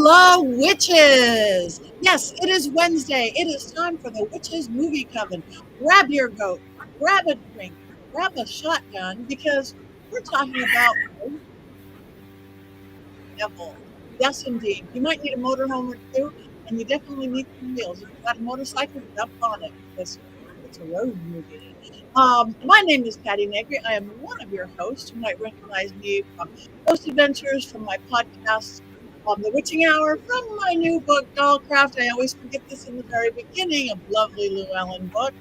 Hello, witches! Yes, it is Wednesday. It is time for the Witches Movie Coven. Grab your goat, grab a drink, grab a shotgun, because we're talking about the devil. Yes, indeed. You might need a motorhome or two, and you definitely need some wheels. If you've got a motorcycle, jump on it, because it's a road movie. My name is Patty Negri. I am one of your hosts. You might recognize me from Ghost Adventures, from my podcast, The Witching Hour, from my new book, Dollcraft. I always forget this in the very beginning, a lovely Llewellyn book.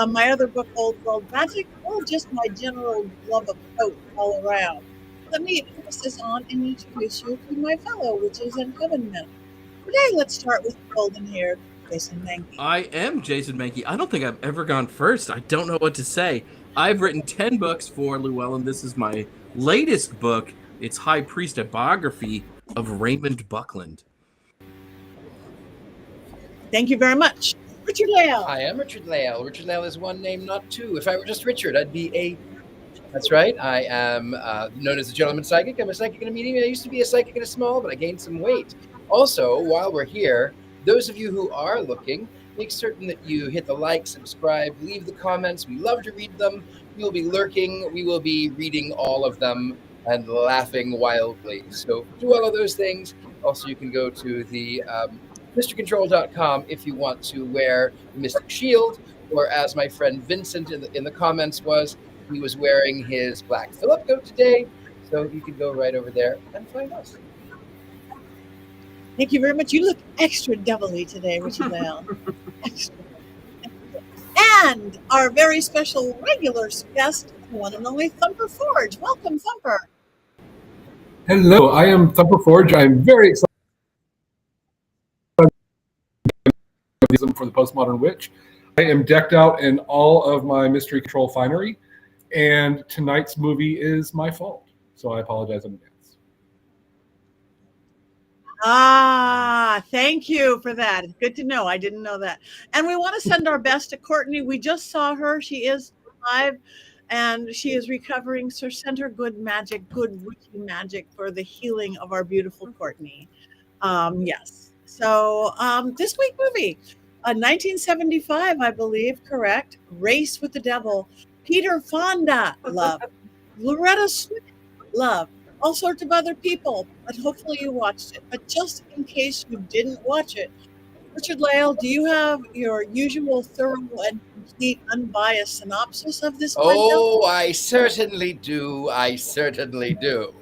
My other book, Old World Magic, or just my general love of coat all around. Let me pass this on and introduce you to my fellow witches and coven men. Today, let's start with golden-haired Jason Mankey. I am Jason Mankey. I don't think I've ever gone first. I don't know what to say. I've written 10 books for Llewellyn. This is my latest book. It's High Priest, a biography of Raymond Buckland. Thank you very much. Richard Lale. I am Richard Lale. Richard Lale is one name, not two. If I were just Richard, I'd be a... That's right. I am known as a gentleman psychic. I'm a psychic in a medium. I used to be a psychic in a small, but I gained some weight. Also, while we're here, those of you who are looking, make certain that you hit the like, subscribe, leave the comments. We love to read them. We will be lurking. We will be reading all of them and laughing wildly. So do all of those things. Also, you can go to the MrControl.com if you want to wear the Mystic Shield, or as my friend Vincent in the comments he was wearing his Black Phillip coat today. So you can go right over there and find us. Thank you very much. You look extra devilly today, Richard Lale. Extra. And our very special regular guest, the one and only Thumper Forge. Welcome, Thumper. Hello, I am Thumper Forge. I'm very excited for the Postmodern Witch. I am decked out in all of my Mystery Control finery, and tonight's movie is my fault, so I apologize in advance. Thank you for that. It's good to know. I didn't know that. And we want to send our best to Courtney. We just saw her. She is alive, and she is recovering. So send her good magic, good witchy magic for the healing of our beautiful Courtney. Yes. So this week movie, 1975, I believe, correct? Race with the Devil. Peter Fonda, love. Loretta Swit, love. All sorts of other people, but hopefully you watched it. But just in case you didn't watch it, Richard Lale, do you have your usual thorough and complete unbiased synopsis of this? Oh, I certainly do. I certainly do.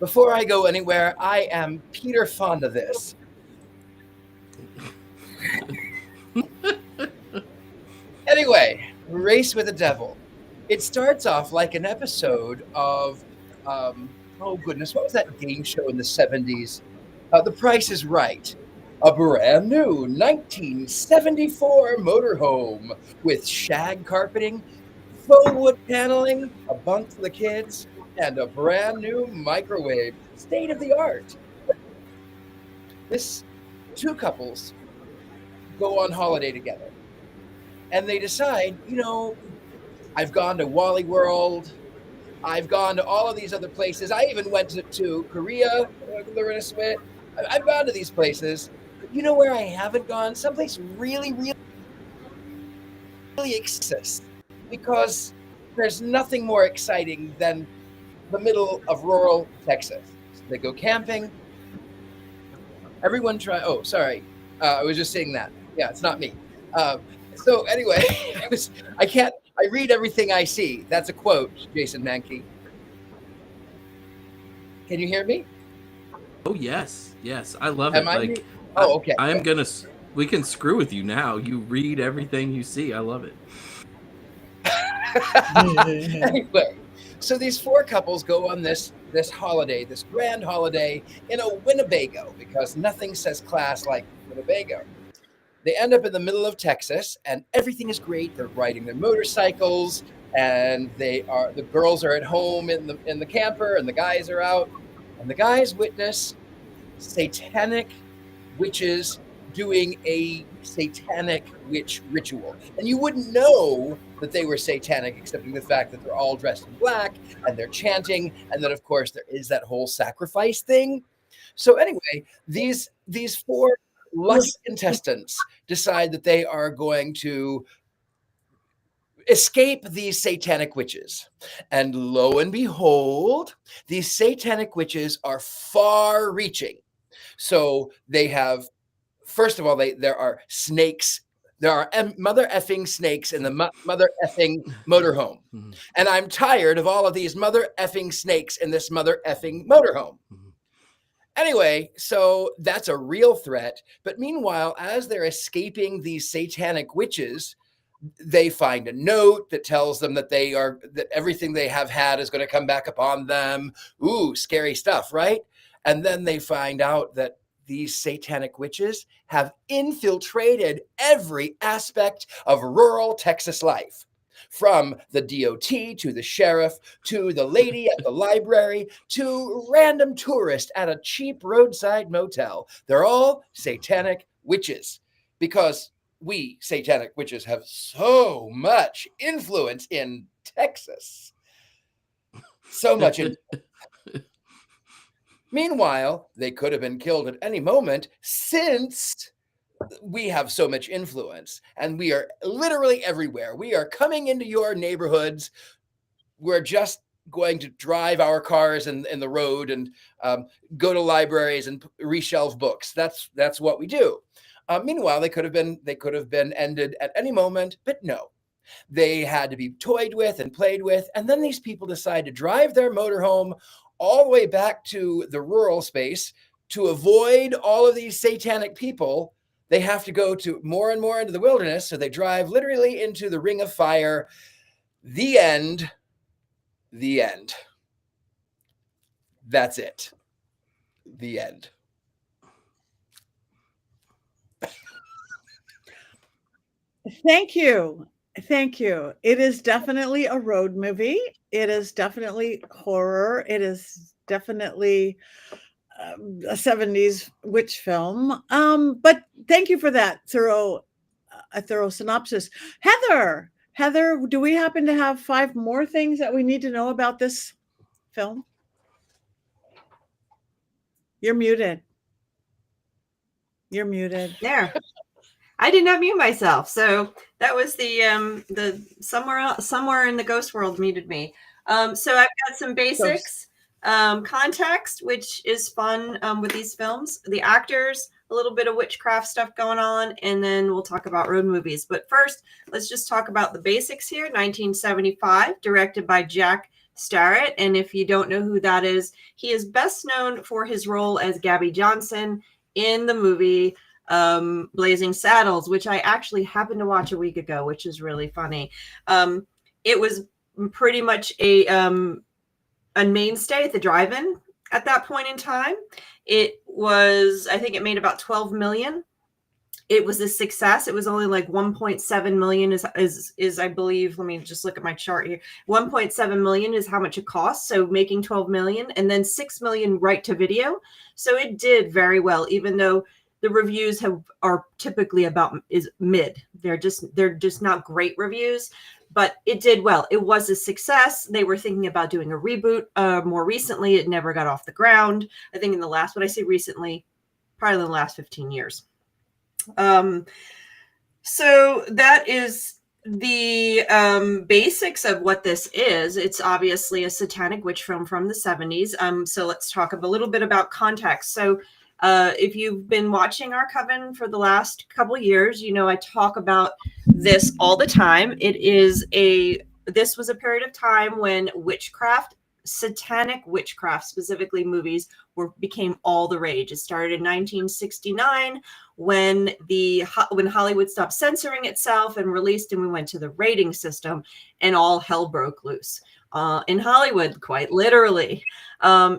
Before I go anywhere, I am Peter Fonda this. Anyway, Race with the Devil. It starts off like an episode of oh goodness, what was that game show in the 70s? The Price is Right. A brand new 1974 motorhome with shag carpeting, faux wood paneling, a bunk for the kids, and a brand new microwave. State of the art. This two couples go on holiday together. And they decide, I've gone to Wally World. I've gone to all of these other places. I even went to Korea, Loretta Swit. I've gone to these places. But you know where I haven't gone? Someplace really, really, really exists. Because there's nothing more exciting than the middle of rural Texas. They go camping. Everyone try. Oh, sorry. I was just saying that. Yeah, it's not me. So anyway, I read everything I see. That's a quote, Jason Mankey. Can you hear me? Oh, yes. Yes, I love it. Okay. We can screw with you now. You read everything you see. I love it. Anyway, so these four couples go on this holiday, this grand holiday in a Winnebago, because nothing says class like Winnebago. They end up in the middle of Texas, and everything is great. They're riding their motorcycles, and the girls are at home in the camper, and the guys are out. And the guys witness satanic witches doing a satanic witch ritual. And you wouldn't know that they were satanic, excepting the fact that they're all dressed in black, and they're chanting, and then, of course, there is that whole sacrifice thing. So anyway, these four lucky contestants decide that they are going to escape these satanic witches. And lo and behold, these satanic witches are far reaching. So they have, first of all, there are snakes. There are mother effing snakes in the mother effing motorhome. Mhm. And I'm tired of all of these mother effing snakes in this mother effing motorhome. Mhm. Anyway, so that's a real threat. But meanwhile, as they're escaping these satanic witches, they find a note that tells them that that everything they have had is going to come back upon them. Ooh, scary stuff, right? And then they find out that these satanic witches have infiltrated every aspect of rural Texas life, from the DOT to the sheriff to the lady at the library to random tourist at a cheap roadside motel. They're all satanic witches because we satanic witches have so much influence in Texas. So much influence. Meanwhile, they could have been killed at any moment since we have so much influence and we are literally everywhere. We are coming into your neighborhoods. We're just going to drive our cars in the road and go to libraries and reshelve books. That's what we do. Meanwhile, they could have been ended at any moment, but no. They had to be toyed with and played with. And then these people decide to drive their motorhome all the way back to the rural space to avoid all of these satanic people. They have to go to more and more into the wilderness. So they drive literally into the ring of fire. The end. The end. That's it. The end. Thank you. Thank you. It is definitely a road movie. It is definitely horror. It is definitely a 70s witch film. But thank you for that thorough synopsis. Heather, do we happen to have 5 more things that we need to know about this film? You're muted. You're muted. There. I did not mute myself. So that was the somewhere in the ghost world muted me. So I've got some basics, context, which is fun with these films. The actors, a little bit of witchcraft stuff going on, and then we'll talk about road movies. But first, let's just talk about the basics here. 1975, directed by Jack Starrett. And if you don't know who that is, he is best known for his role as Gabby Johnson in the movie Blazing Saddles, which I actually happened to watch a week ago, which is really funny. It was pretty much a mainstay at the drive-in at that point in time. It was, I think it made about 12 million. It was a success. It was only like 1.7 million is I believe, let me just look at my chart here. 1.7 million is how much it costs. So making 12 million and then 6 million right to video. So it did very well, even though the reviews are typically is mid. They're just not great reviews, but it did well. It was a success. They were thinking about doing a reboot more recently. It never got off the ground. I think when I say recently, probably in the last 15 years. So that is the basics of what this is. It's obviously a satanic witch film from the 70s. So let's talk a little bit about context. So if you've been watching our Coven for the last couple of years, you know I talk about this all the time. This was a period of time when witchcraft, satanic witchcraft, specifically movies, became all the rage. It started in 1969 when Hollywood stopped censoring itself and released, and we went to the rating system, and all hell broke loose in Hollywood, quite literally.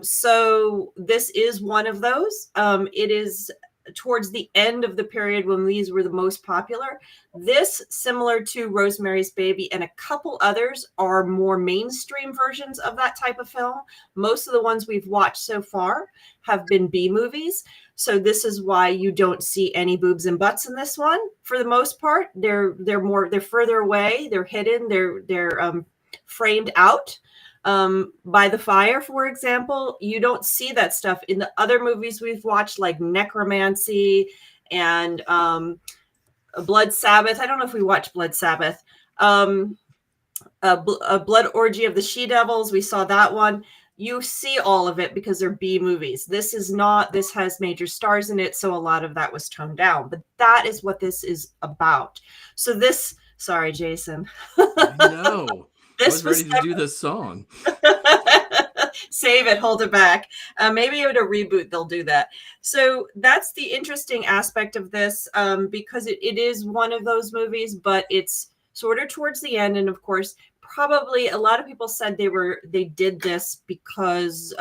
So this is one of those. It is towards the end of the period when these were the most popular. This, similar to Rosemary's Baby and a couple others, are more mainstream versions of that type of film. Most of the ones we've watched so far have been B movies. So this is why you don't see any boobs and butts in this one. For the most part, they're further away, they're hidden, they're framed out. By the Fire, for example, you don't see that stuff in the other movies we've watched, like Necromancy and Blood Sabbath. I don't know if we watched Blood Sabbath. A Blood Orgy of the She-Devils. We saw that one. You see all of it because they're B movies. This is not. This has major stars in it, so a lot of that was toned down. But that is what this is about. So this. Sorry, Jason. No. I This was ready to do this song. Save it, hold it back. Maybe at a reboot they'll do that. So that's the interesting aspect of this, because it is one of those movies, but it's sort of towards the end. And of course, probably a lot of people said they did this because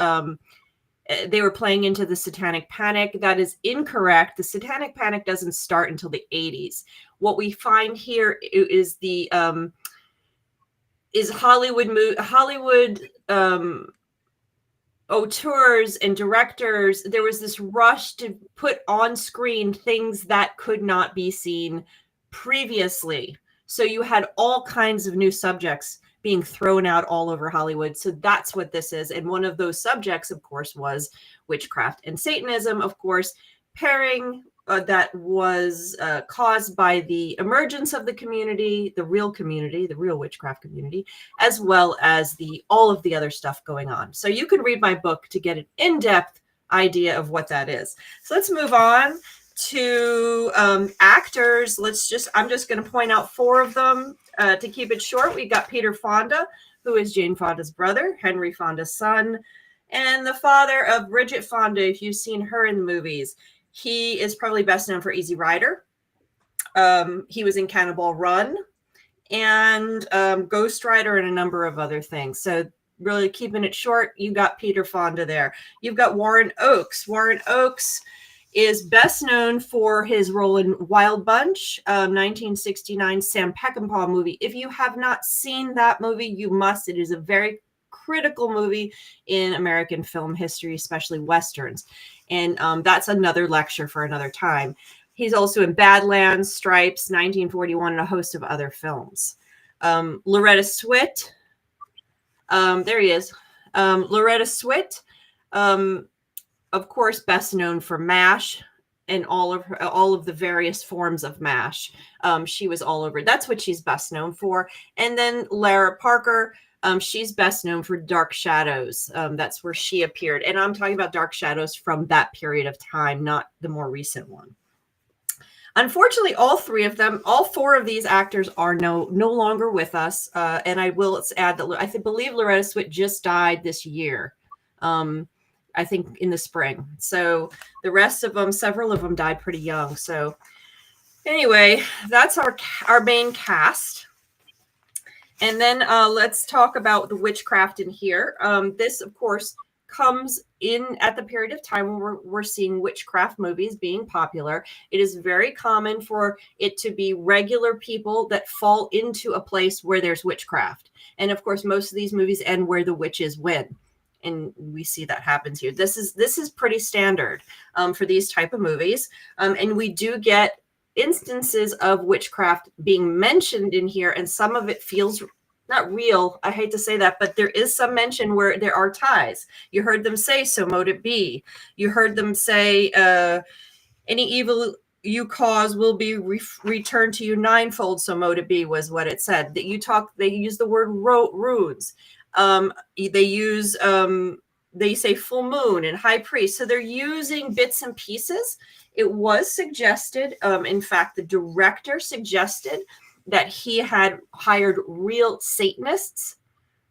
they were playing into the Satanic Panic. That is incorrect. The Satanic Panic doesn't start until the 80s. What we find here is the Hollywood auteurs and directors. There was this rush to put on screen things that could not be seen previously. So you had all kinds of new subjects being thrown out all over Hollywood. So that's what this is. And one of those subjects, of course, was witchcraft and Satanism, of course, pairing that was caused by the emergence of the community, the real witchcraft community, as well as all of the other stuff going on. So you can read my book to get an in-depth idea of what that is. So let's move on to actors. I'm just going to point out 4 of them to keep it short. We got Peter Fonda, who is Jane Fonda's brother, Henry Fonda's son, and the father of Bridget Fonda, if you've seen her in the movies. He is probably best known for Easy Rider. He was in Cannonball Run and Ghost Rider and a number of other things. So really keeping it short, you got Peter Fonda there. You've got Warren Oakes. Warren Oakes is best known for his role in Wild Bunch, 1969 Sam Peckinpah movie. If you have not seen that movie, you must. It is a very critical movie in American film history, especially Westerns. And that's another lecture for another time. He's also in Badlands, Stripes, 1941, and a host of other films. Loretta Swit. There he is. Loretta Swit, of course, best known for MASH and all of the various forms of MASH. She was all over. That's what she's best known for. And then Lara Parker. She's best known for Dark Shadows. That's where she appeared. And I'm talking about Dark Shadows from that period of time, not the more recent one. Unfortunately, all 4 of these actors are no longer with us. And I will add that I believe Loretta Swit just died this year. I think in the spring. So the rest of them, several of them died pretty young. So anyway, that's our main cast. And then let's talk about the witchcraft in here. This, of course, comes in at the period of time when we're seeing witchcraft movies being popular. It is very common for it to be regular people that fall into a place where there's witchcraft. And of course, most of these movies end where the witches win. And we see that happens here. This is pretty standard for these type of movies. And we do get instances of witchcraft being mentioned in here, and some of it feels not real. I hate to say that, but there is some mention where there are ties. You heard them say, "So mote it be." You heard them say, "Any evil you cause will be returned to you ninefold. So mote it be," was what it said. That they use the word runes. They say full moon and high priest. So they're using bits and pieces. It was suggested, in fact, the director suggested that he had hired real Satanists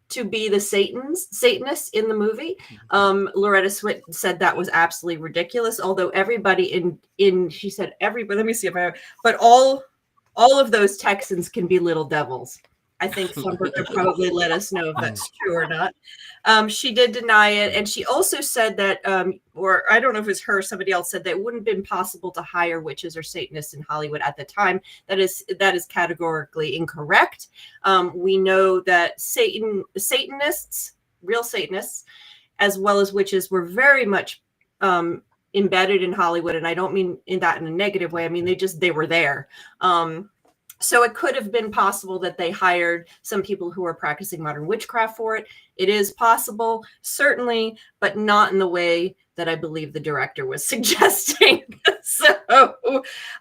to be the Satanists in the movie. Loretta Swit said that was absolutely ridiculous. Although everybody she said everybody. Let me see if but all of those Texans can be little devils. I think someone could probably let us know if that's true or not. She did deny it. And she also said that, or I don't know if it was her, somebody else said that it wouldn't have been possible to hire witches or Satanists in Hollywood at the time. That is categorically incorrect. We know that Satanists, real Satanists, as well as witches, were very much embedded in Hollywood. And I don't mean in a negative way. I mean, they were there. So it could have been possible that they hired some people who are practicing modern witchcraft for it. It is possible, certainly, but not in the way that I believe the director was suggesting.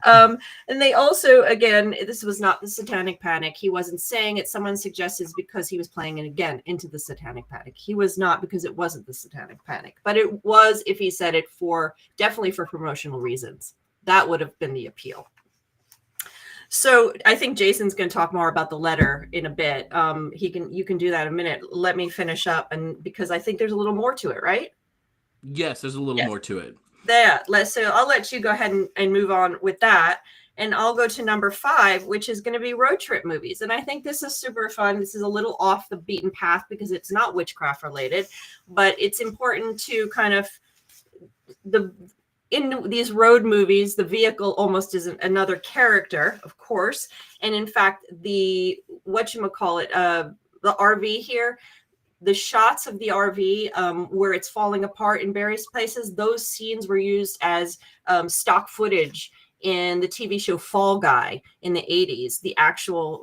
And they also, again, this was not the Satanic Panic. He wasn't saying it. Someone suggested it's because he was playing it again into the Satanic Panic. He was not, because it wasn't the Satanic Panic, but it was, if he said it, for definitely for promotional reasons. That would have been the appeal. So I think Jason's going to talk more about the letter in a bit. You can do that in a minute. Let me finish up, and because I think there's a little more to it, right? Yes, there's a little more to it. So I'll let you go ahead and move on with that, and I'll go to number 5, which is going to be road trip movies. And I think this is super fun. This is a little off the beaten path because it's not witchcraft related, but it's important to kind of in these road movies, the vehicle almost is another character, of course. And in fact, the RV here, the shots of the RV where it's falling apart in various places, those scenes were used as stock footage in the TV show Fall Guy in the 80s,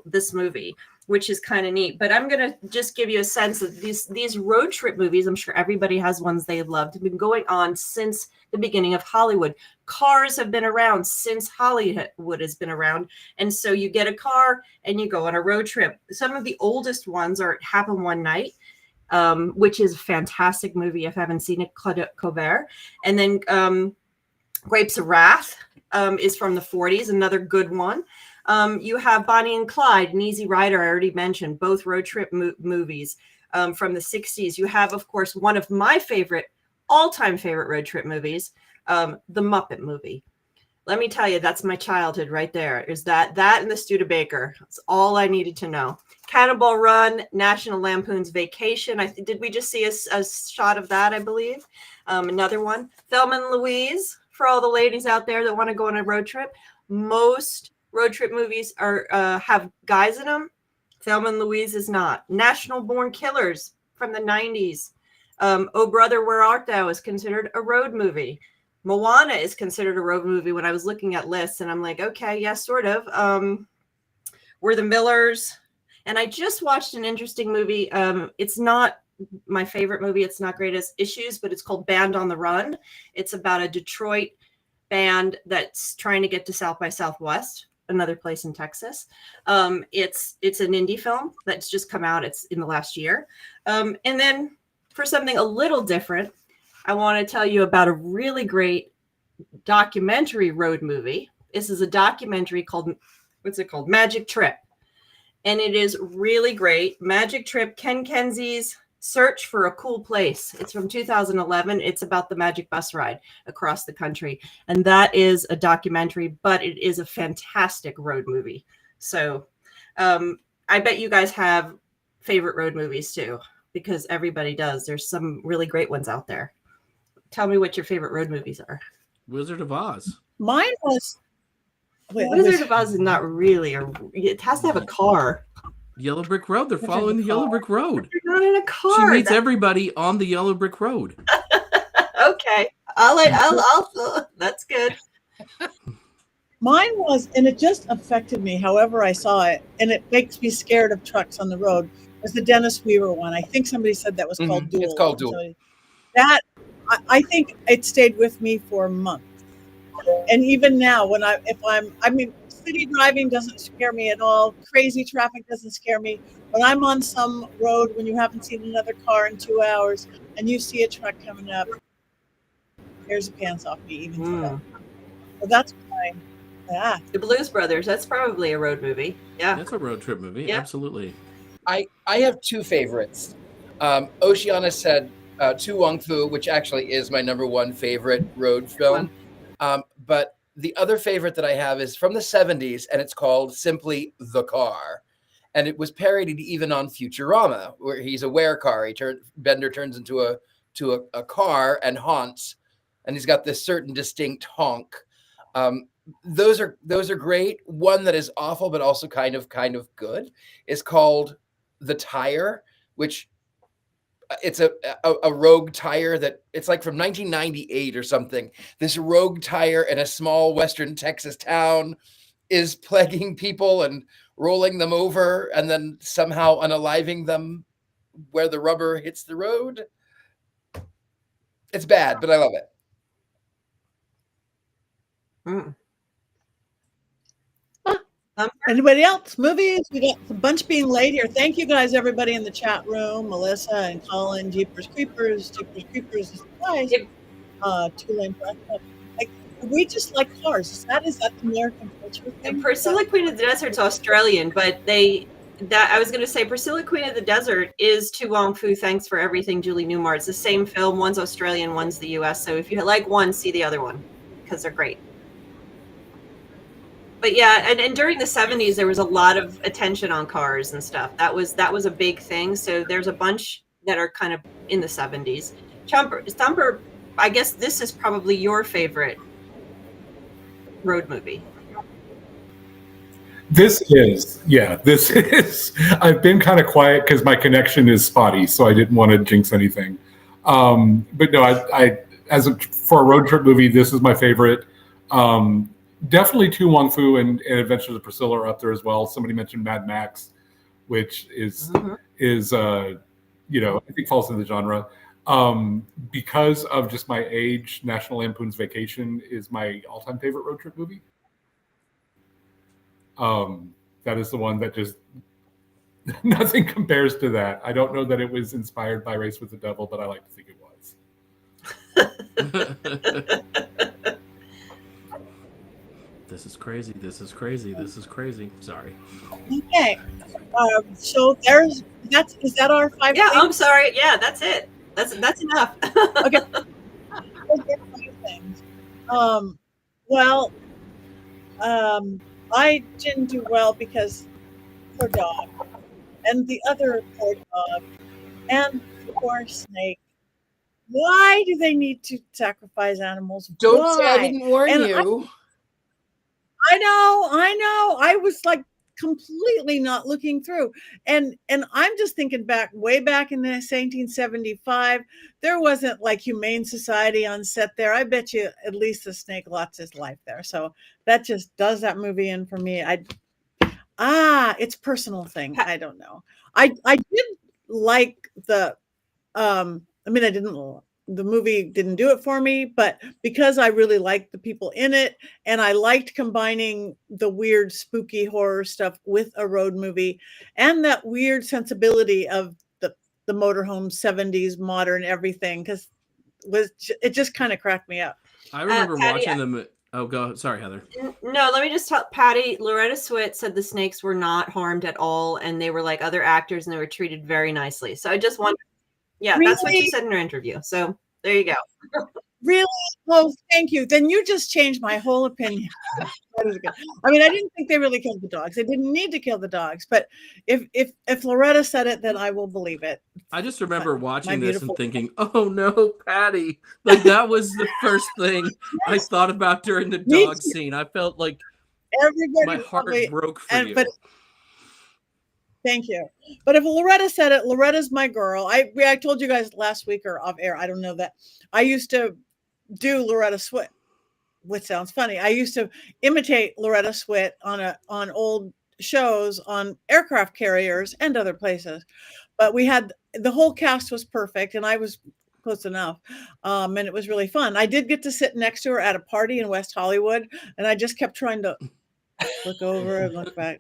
this movie, which is kind of neat. But I'm going to just give you a sense of these road trip movies. I'm sure everybody has ones they loved. Have been going on since the beginning of Hollywood. Cars have been around since Hollywood has been around. And so you get a car and you go on a road trip. Some of the oldest ones are Happen One Night, which is a fantastic movie. If I haven't seen it, Claude Covert. And then Grapes of Wrath is from the 40s, another good one. You have Bonnie and Clyde and Easy Rider, I already mentioned, both road trip movies from the 60s. You have, of course, one of my all-time favorite road trip movies, The Muppet Movie. Let me tell you, that's my childhood right there. Is that and the Studebaker. That's all I needed to know. Cannonball Run, National Lampoon's Vacation. Did we just see a shot of that, I believe? Another one. Thelma and Louise, for all the ladies out there that want to go on a road trip. Most road trip movies have guys in them. Thelma and Louise is not. National Born Killers from the 90s. Oh Brother, Where Art Thou is considered a road movie. Moana is considered a road movie when I was looking at lists, and I'm like, okay, yeah, sort of. We're the Millers. And I just watched an interesting movie. It's not my favorite movie. It's not greatest issues, but it's called Band on the Run. It's about a Detroit band that's trying to get to South by Southwest, another place in Texas. It's an indie film that's just come out. It's in the last year. And then for something a little different, I want to tell you about a really great documentary road movie. This is a documentary called, what's it called? Magic Trip. And it is really great. Magic Trip, Ken Kenzie's Search for a Cool Place. It's from 2011. It's about the Magic Bus ride across the country. And that is a documentary, but it is a fantastic road movie. So I bet you guys have favorite road movies too, because everybody does. There's some really great ones out there. Tell me what your favorite road movies are. Wizard of Oz. Mine was. Wizard of Oz is not really it has to have a car. Yellow Brick Road. They're following the Yellow Brick Road. You're not in a car. She meets everybody on the Yellow Brick Road. Okay. I'll that's good. Mine was, and it just affected me however I saw it, and it makes me scared of trucks on the road, was the Dennis Weaver one. I think somebody said that was called Duel. It's called Duel. So that, I think it stayed with me for months. And even now, city driving doesn't scare me at all. Crazy traffic doesn't scare me. When I'm on some road, when you haven't seen another car in 2 hours, and you see a truck coming up, tears the pants off me even today. So that's fine. Yeah. The Blues Brothers. That's probably a road movie. Yeah. That's a road trip movie. Yeah. Absolutely. I have two favorites. Oceana said Tu Wong Fu, which actually is my number one favorite road film. But the other favorite that I have is from the 70s, and it's called simply The Car. And it was parodied even on Futurama, where he's a werecar. Bender turns into a car and haunts, and he's got this certain distinct honk. Those are great. One that is awful, but also kind of good, is called The Tire, which it's a rogue tire that it's like from 1998 or something. This rogue tire in a small Western Texas town is plaguing people and rolling them over and then somehow unaliving them where the rubber hits the road. It's bad, but I love it. Mm. Anybody else? Movies? We got a bunch being laid here. Thank you guys, everybody in the chat room. Melissa and Colin, Jeepers Creepers is nice. Yep. Two Lane Press. Like, we just like cars. Is that the American culture thing? And Priscilla Queen of the Desert's Australian, but I was going to say Priscilla Queen of the Desert is To Wong Fu. Thanks for Everything, Julie Newmar. It's the same film. One's Australian, one's the U.S. So if you like one, see the other one because they're great. But yeah, and during the 70s, there was a lot of attention on cars and stuff. That was a big thing. So there's a bunch that are kind of in the 70s. Thumper, I guess this is probably your favorite road movie. This is. I've been kind of quiet because my connection is spotty, so I didn't want to jinx anything. But no, for a road trip movie, this is my favorite. Definitely To Wong Fu and Adventures of Priscilla are up there as well. Somebody mentioned Mad Max, which is I think falls into the genre. Because of just my age, National Lampoon's Vacation is my all-time favorite road trip movie. That is the one that just nothing compares to that. I don't know that it was inspired by Race with the Devil, but I like to think it was. This is crazy. Sorry. Okay. So is that our 5 Yeah, things? I'm sorry. Yeah, that's it. That's enough. Okay. Things. I didn't do well because poor dog and the other poor dog and poor snake. Why do they need to sacrifice animals? Don't say I Why? didn't warn And you. I know. I was like completely not looking through. And I'm just thinking way back in 1975, there wasn't like Humane Society on set there. I bet you at least the snake lost his life there. So that just does that movie in for me. It's a personal thing. I don't know. I did like the movie didn't do it for me, but because I really liked the people in it and I liked combining the weird, spooky horror stuff with a road movie and that weird sensibility of the motorhome 70s modern everything, because it just kind of cracked me up. I remember Patty, watching them. Oh, go. Sorry, Heather. No, let me just tell Patty. Loretta Swit said the snakes were not harmed at all, and they were like other actors, and they were treated very nicely. So I just wonder. Yeah, Really? That's what she said in her interview. So there you go. Really? Oh, thank you. Then you just changed my whole opinion. That is good. I mean, I didn't think they really killed the dogs. They didn't need to kill the dogs. But if Loretta said it, then I will believe it. I just remember watching this beautiful- and thinking, "Oh no, Patty!" Like that was the first thing I thought about during the Me dog too. scene. I felt like Everybody my heart probably- broke for you. But thank you. But if Loretta said it, Loretta's my girl. I told you guys last week or off air. I don't know that. I used to do Loretta Swit, which sounds funny. I used to imitate Loretta Swit on old shows on aircraft carriers and other places. But we had the whole cast was perfect, and I was close enough, and it was really fun. I did get to sit next to her at a party in West Hollywood, and I just kept trying to look over and look back.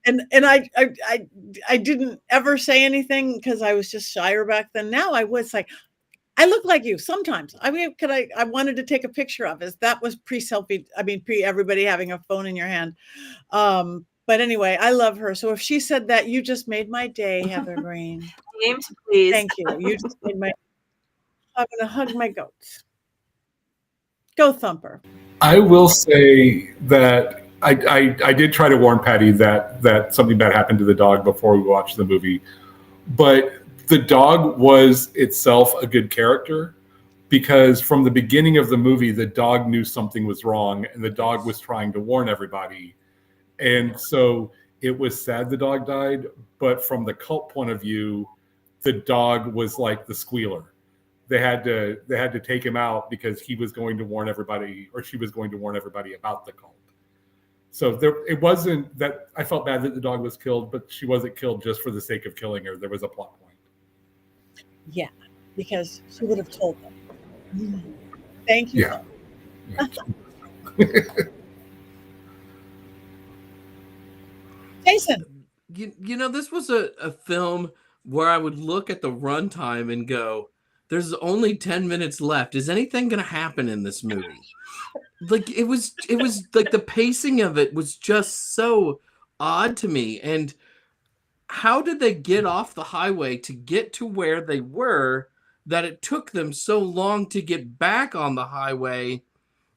And I didn't ever say anything because I was just shyer back then. Now I was like, I look like you sometimes. I mean, I wanted to take a picture of it. That was pre-selfie. I mean, pre-everybody having a phone in your hand. But anyway, I love her. So if she said that, you just made my day, Heather Green. James, please. Thank you. You just made my. I'm gonna hug my goats. Go Thumper. I will say that I did try to warn Patty that something bad happened to the dog before we watched the movie, but the dog was itself a good character because from the beginning of the movie, the dog knew something was wrong and the dog was trying to warn everybody. And so it was sad the dog died, but from the cult point of view, the dog was like the squealer they had to take him out because he was going to warn everybody, or she was going to warn everybody about the cult. So it wasn't that I felt bad that the dog was killed, but she wasn't killed just for the sake of killing her. There was a plot point. Yeah, because she would have told them. Thank you. Yeah. Jason. You know, this was a film where I would look at the runtime and go, there's only 10 minutes left. Is anything going to happen in this movie? Like it was like the pacing of it was just so odd to me. And how did they get off the highway to get to where they were that it took them so long to get back on the highway,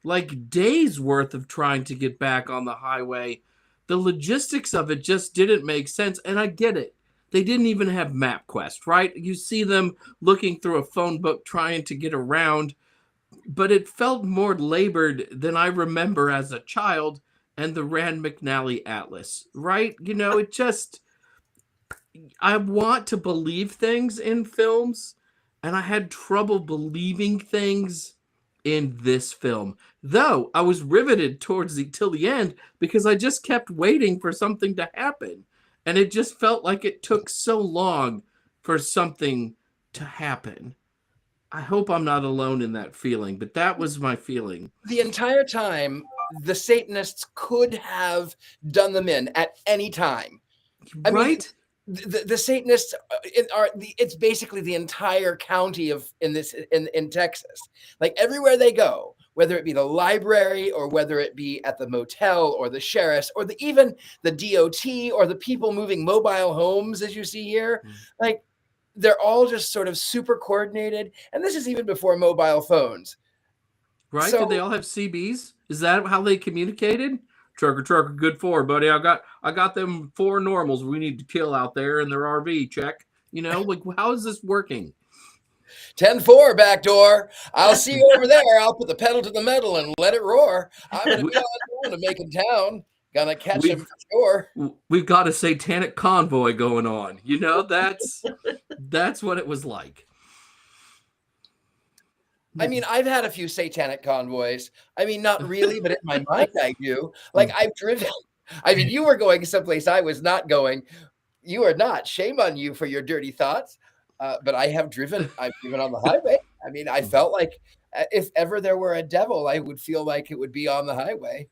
like days worth of trying to get back on the highway? The logistics of it just didn't make sense. And I get it. They didn't even have MapQuest, right? You see them looking through a phone book trying to get around, but it felt more labored than I remember as a child and the Rand McNally Atlas, right? You know, it just, I want to believe things in films, and I had trouble believing things in this film. Though I was riveted till the end because I just kept waiting for something to happen. And it just felt like it took so long for something to happen. I hope I'm not alone in that feeling, but that was my feeling. The entire time, the Satanists could have done them in at any time. I mean, the Satanists it's basically the entire county in Texas. Like everywhere they go, whether it be the library or whether it be at the motel or the sheriff's or even the DOT or the people moving mobile homes, as you see here, like they're all just sort of super coordinated. And this is even before mobile phones. Right? So, did they all have CBs? Is that how they communicated? Trucker, good for, buddy. I got them 4 normals we need to kill out there in their RV. Check. You know, like how is this working? 10-4 back door. I'll see you over there. I'll put the pedal to the metal and let it roar. I'm going to be on to Macon Town. Gonna catch him for sure. We've got a satanic convoy going on. You know, that's what it was like. I mean, I've had a few satanic convoys. I mean, not really, but in my mind I do. Like I've driven. I mean, you were going someplace I was not going. You are not. Shame on you for your dirty thoughts. But I have driven. I've driven on the highway. I mean, I felt like if ever there were a devil, I would feel like it would be on the highway.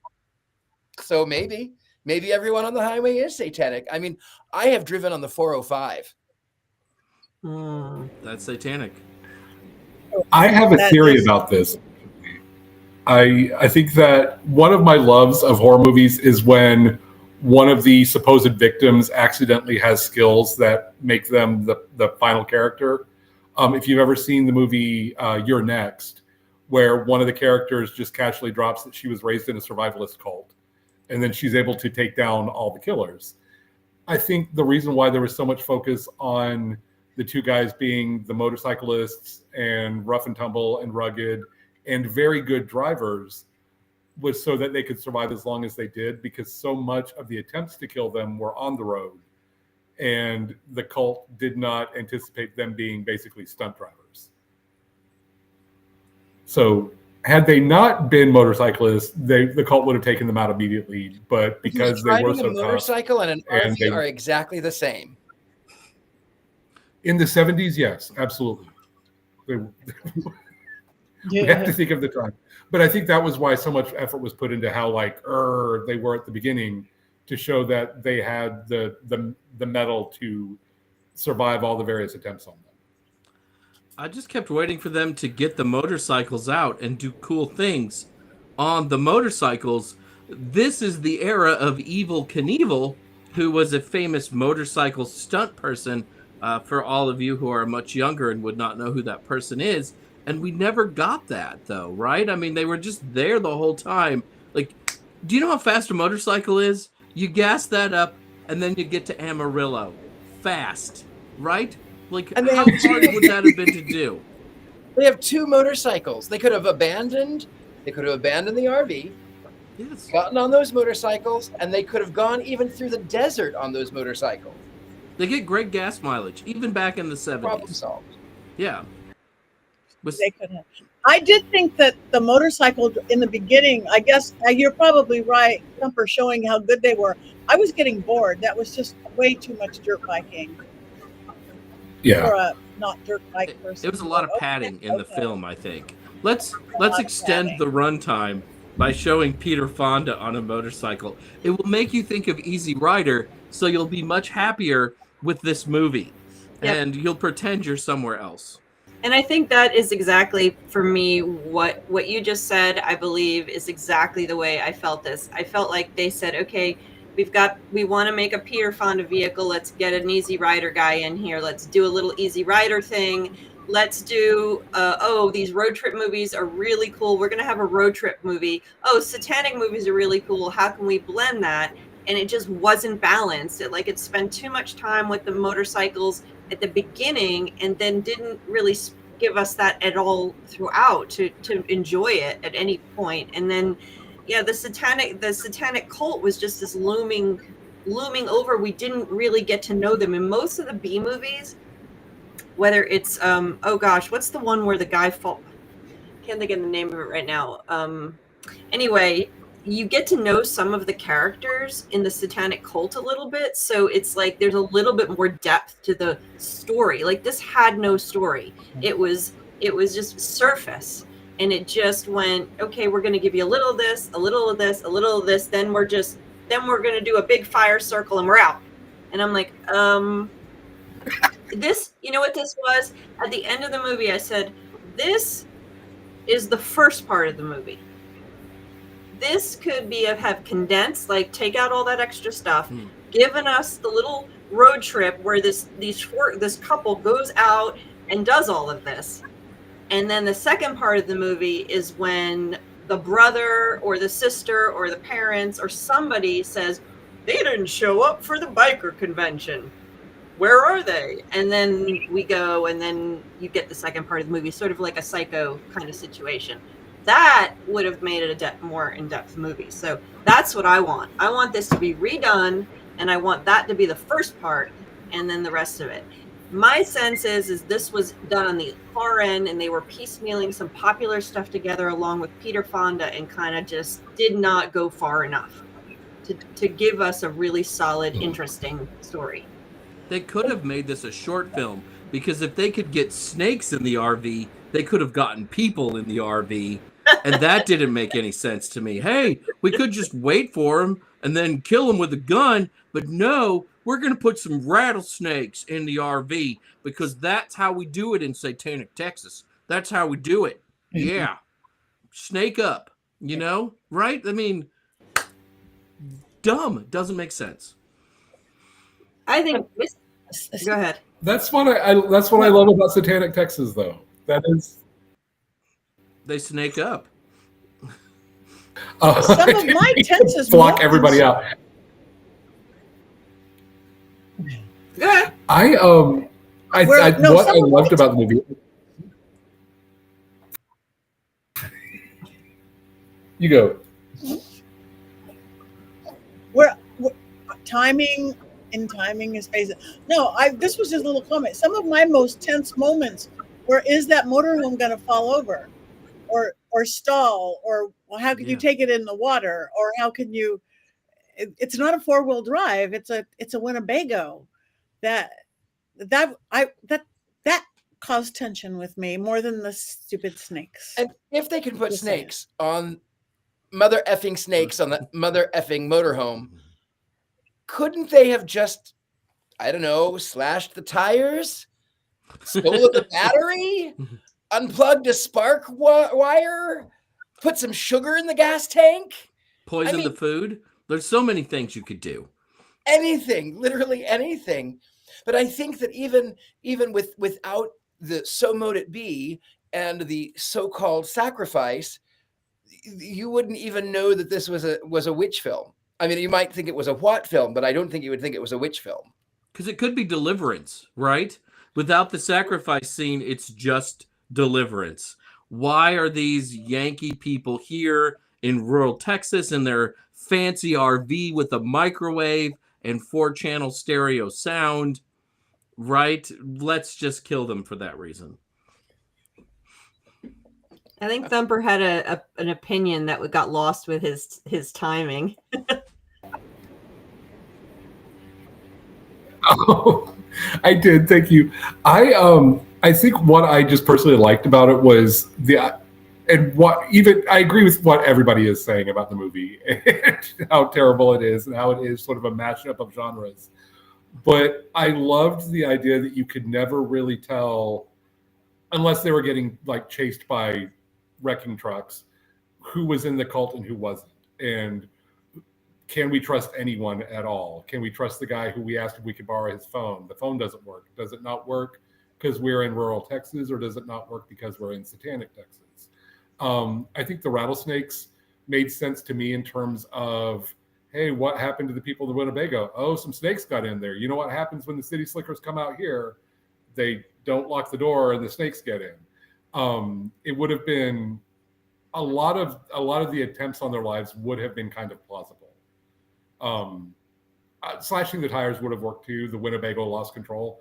So maybe everyone on the highway is satanic. I mean, I have driven on the 405. That's satanic. I have a theory about this. I think that one of my loves of horror movies is when one of the supposed victims accidentally has skills that make them the final character. If you've ever seen the movie You're Next, where one of the characters just casually drops that she was raised in a survivalist cult, and then she's able to take down all the killers. I think the reason why there was so much focus on the 2 guys being the motorcyclists and rough and tumble and rugged and very good drivers was so that they could survive as long as they did, because so much of the attempts to kill them were on the road, and the cult did not anticipate them being basically stunt drivers. So had they not been motorcyclists, the cult would have taken them out immediately. But because they were so tough, a motorcycle and an RV are exactly the same. In the 70s, yes, absolutely. We have to think of the time. But I think that was why so much effort was put into how they were at the beginning, to show that they had the metal to survive all the various attempts on them. I just kept waiting for them to get the motorcycles out and do cool things on the motorcycles. This is the era of Evel Knievel, who was a famous motorcycle stunt person. For all of you who are much younger and would not know who that person is. And we never got that, though, right? I mean, they were just there the whole time. Like, do you know how fast a motorcycle is? You gas that up, and then you get to Amarillo. Fast, right? Like, and how hard would that have been to do? They have 2 motorcycles. They could have abandoned the RV, yes, gotten on those motorcycles, and they could have gone even through the desert on those motorcycles. They get great gas mileage, even back in the 70s. Problem solved. Yeah. Was They could have. I did think that the motorcycle in the beginning, I guess you're probably right, Thumper, showing how good they were. I was getting bored. That was just way too much dirt biking Yeah. for a not dirt bike person. it was a lot of Okay, padding in the okay. film, I think. Let's lot of extend padding. the runtime by showing Peter Fonda on a motorcycle. It will make you think of Easy Rider, so you'll be much happier with this movie. Yep. And you'll pretend you're somewhere else. And I think that is exactly for me what you just said, I believe, is exactly the way I felt this. I felt like they said, okay, we want to make a Peter Fonda vehicle. Let's get an Easy Rider guy in here. Let's do a little Easy Rider thing. Let's do, these road trip movies are really cool. We're going to have a road trip movie. Oh, satanic movies are really cool. How can we blend that? And it just wasn't balanced. It spent too much time with the motorcycles at the beginning and then didn't really give us that at all throughout to enjoy it at any point. And then the satanic cult was just this looming over. We didn't really get to know them. In most of the B movies, whether it's what's the one where the guy can't think of the name of it right now. Anyway, you get to know some of the characters in the satanic cult a little bit, so it's like there's a little bit more depth to the story. Like, this had no story. It was just surface, and it just went, okay, we're going to give you a little of this, a little of this, a little of this, then we're going to do a big fire circle and we're out. And I'm like, this, you know what this was? At the end of the movie, I said, this is the first part of the movie. This could have condensed, like, take out all that extra stuff, given us the little road trip where this couple goes out and does all of this. And then the second part of the movie is when the brother or the sister or the parents or somebody says, they didn't show up for the biker convention. Where are they? And then we go, and then you get the second part of the movie, sort of like a Psycho kind of situation. That would have made it a more in-depth movie. So that's what I want. I want this to be redone, and I want that to be the first part, and then the rest of it. My sense is this was done on the far end, and they were piecemealing some popular stuff together along with Peter Fonda, and kind of just did not go far enough to give us a really solid, interesting story. They could have made this a short film, because if they could get snakes in the RV, they could have gotten people in the RV, and that didn't make any sense to me. Hey, we could just wait for them and then kill them with a gun, but no, we're going to put some rattlesnakes in the RV because that's how we do it in Satanic Texas. That's how we do it. Yeah. Snake up, right? I mean, dumb. It doesn't make sense. I think go ahead. That's what I love about Satanic Texas, though. That is, they snake up. Some of my tensest block everybody out. Go ahead. What I loved about the movie. You go. Where timing is basic. No, this was just a little comment. Some of my most tense moments were, is that motorhome going to fall over or stall, or how can you take it in the water, or how can you, it's not a 4-wheel drive. It's a Winnebago. That caused tension with me more than the stupid snakes. And if they can put snakes on mother effing snakes on the mother effing motorhome, couldn't they have just, I don't know, slashed the tires, stolen the battery, unplugged a spark wire, put some sugar in the gas tank? Poison the food? There's so many things you could do. Anything, literally anything. But I think that even without the so mote it be and the so-called sacrifice, you wouldn't even know that this was a witch film. I mean, you might think it was a what film, but I don't think you would think it was a witch film. Because it could be Deliverance, right? Without the sacrifice scene, it's just Deliverance. Why are these Yankee people here in rural Texas in their fancy RV with a microwave and 4-channel stereo sound, right? Let's just kill them for that reason. I think Thumper had an opinion that got lost with his timing. Oh, I did. Thank you. I think what I just personally liked about it was and what even I agree with what everybody is saying about the movie and how terrible it is and how it is sort of a mashup of genres. But I loved the idea that you could never really tell, unless they were getting like chased by wrecking trucks, who was in the cult and who wasn't. And can we trust anyone at all? Can we trust the guy who we asked if we could borrow his phone? The phone doesn't work. Does it not work because we're in rural Texas, or does it not work because we're in satanic Texas? I think the rattlesnakes made sense to me in terms of, hey, what happened to the people of Winnebago? Oh, some snakes got in there. You know what happens when the city slickers come out here? They don't lock the door and the snakes get in. It would have been a lot of the attempts on their lives would have been kind of plausible. Slashing the tires would have worked too. The Winnebago lost control,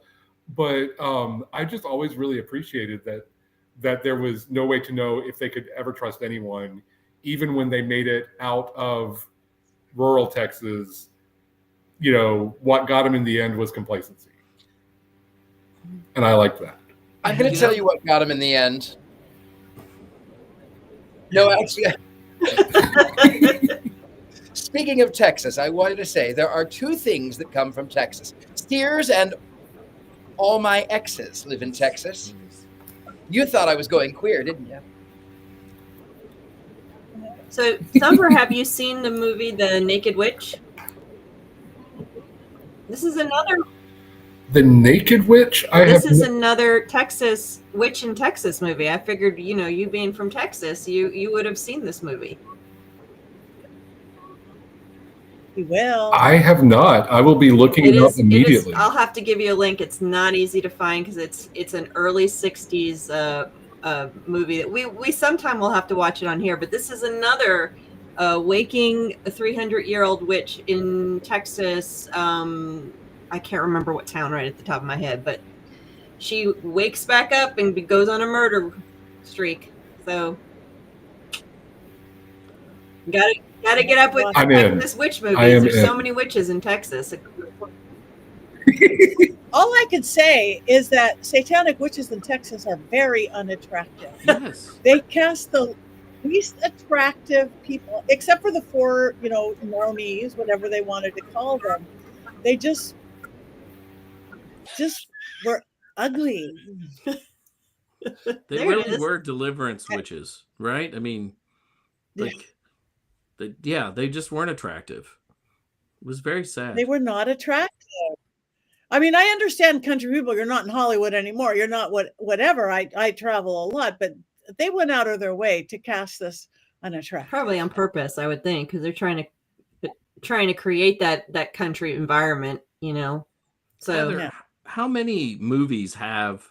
but I just always really appreciated that there was no way to know if they could ever trust anyone, even when they made it out of rural Texas. You know, what got them in the end was complacency, and I liked that. I'm going to tell you what got him in the end. No, actually. Speaking of Texas, I wanted to say there are two things that come from Texas. Sears and all my exes live in Texas. You thought I was going queer, didn't you? So, Thumper, have you seen the movie The Naked Witch? This is another. The Naked Witch? This is another Texas witch in Texas movie. I figured, you being from Texas, you would have seen this movie. You will. I have not. I will be looking it up immediately. I'll have to give you a link. It's not easy to find because it's an early 60s movie that we sometime will have to watch it on here. But this is another waking 300-year-old witch in Texas. I can't remember what town right at the top of my head, but she wakes back up and goes on a murder streak. So gotta get up with this witch movie. There's so many witches in Texas. All I can say is that satanic witches in Texas are very unattractive. Yes. They cast the least attractive people, except for the four, normies, whatever they wanted to call them. They just were ugly. They really were deliverance witches, right? I mean, they just weren't attractive. It was very sad. They were not attractive. I mean, I understand country people. You're not in Hollywood anymore. You're not whatever. I travel a lot, but they went out of their way to cast this unattractive. Probably on purpose, I would think, because they're trying to create that country environment, So, Heather, how many movies have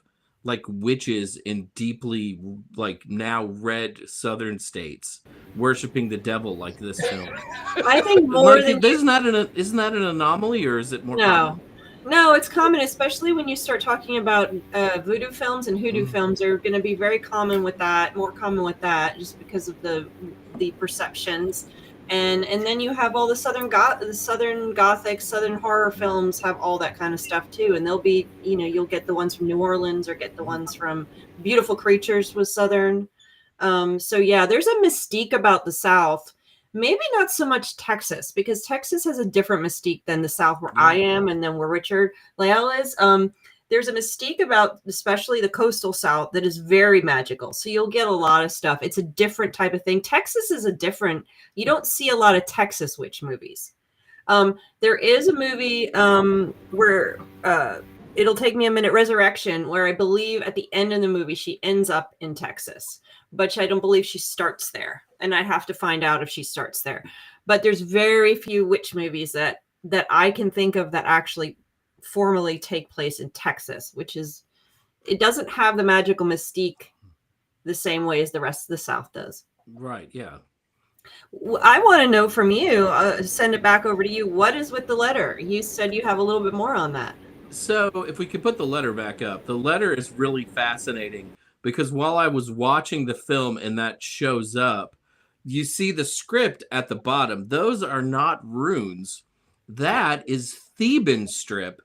like witches in deeply like now red southern states worshiping the devil like this film? I think more Martha, than isn't that an anomaly, or is it more common? No, it's common, especially when you start talking about voodoo films and hoodoo films are going to be very common with that, more common with that, just because of the perceptions. And then you have all the Southern Gothic, Southern horror films have all that kind of stuff too. And they'll be, you'll get the ones from New Orleans or get the ones from Beautiful Creatures was Southern. So yeah, there's a mystique about the South. Maybe not so much Texas, because Texas has a different mystique than the South where I am and then where Richard Leal is. There's a mystique about especially the coastal South that is very magical. So you'll get a lot of stuff. It's a different type of thing. Texas is you don't see a lot of Texas witch movies. There is a movie where It'll Take Me a Minute, Resurrection, where I believe at the end of the movie, she ends up in Texas, but I don't believe she starts there. And I'd have to find out if she starts there. But there's very few witch movies that I can think of that actually formally take place in Texas, it doesn't have the magical mystique the same way as the rest of the South does. Right. Yeah. I want to know from you, send it back over to you. What is with the letter? You said you have a little bit more on that. So if we could put the letter back up, the letter is really fascinating because while I was watching the film and that shows up, you see the script at the bottom. Those are not runes. That is Theban script,